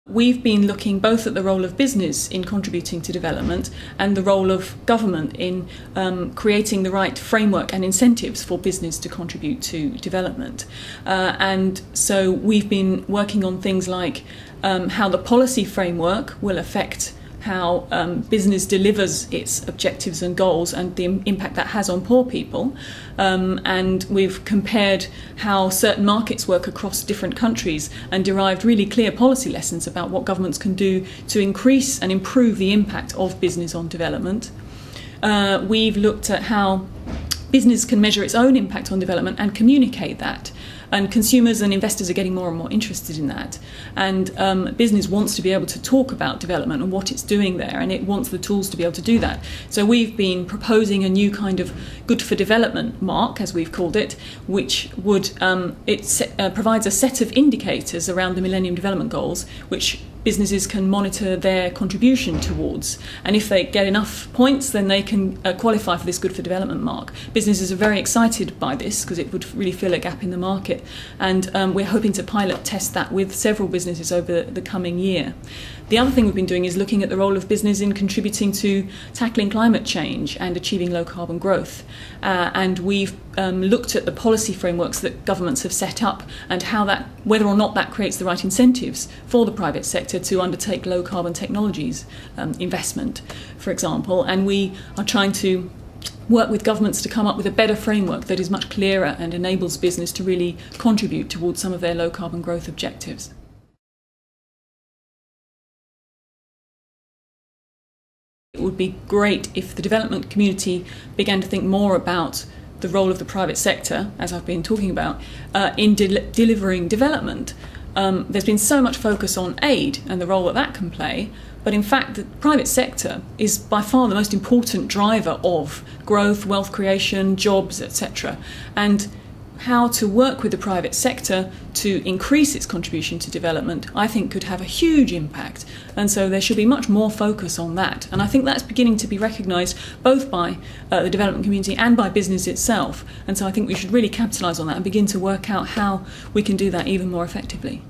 We've been looking both at the role of business in contributing to development and the role of government in creating the right framework and incentives for business to contribute to development. And so we've been working on things like how the policy framework will affect how business delivers its objectives and goals and the impact that has on poor people. And we've compared how certain markets work across different countries and derived really clear policy lessons about what governments can do to increase and improve the impact of business on development. We've looked at how business can measure its own impact on development and communicate that. And consumers and investors are getting more and more interested in that. And business wants to be able to talk about development and what it's doing there, and it wants the tools to be able to do that. So we've been proposing a new kind of good for development mark, as we've called it, which would provides a set of indicators around the Millennium Development Goals, which businesses can monitor their contribution towards. And if they get enough points, then they can qualify for this good for development mark. Businesses are very excited by this because it would really fill a gap in the market. And we're hoping to pilot test that with several businesses over the coming year. The other thing we've been doing is looking at the role of business in contributing to tackling climate change and achieving low carbon growth. And we've looked at the policy frameworks that governments have set up and how whether or not that creates the right incentives for the private sector to undertake low carbon technologies investment, for example. And we are trying to work with governments to come up with a better framework that is much clearer and enables business to really contribute towards some of their low carbon growth objectives. It would be great if the development community began to think more about the role of the private sector, as I've been talking about, in delivering development. There's been so much focus on aid and the role that that can play, but in fact the private sector is by far the most important driver of growth, wealth creation, jobs, etc. And how to work with the private sector to increase its contribution to development, I think, could have a huge impact. And so there should be much more focus on that. And I think that's beginning to be recognised both by the development community and by business itself. And so I think we should really capitalise on that and begin to work out how we can do that even more effectively.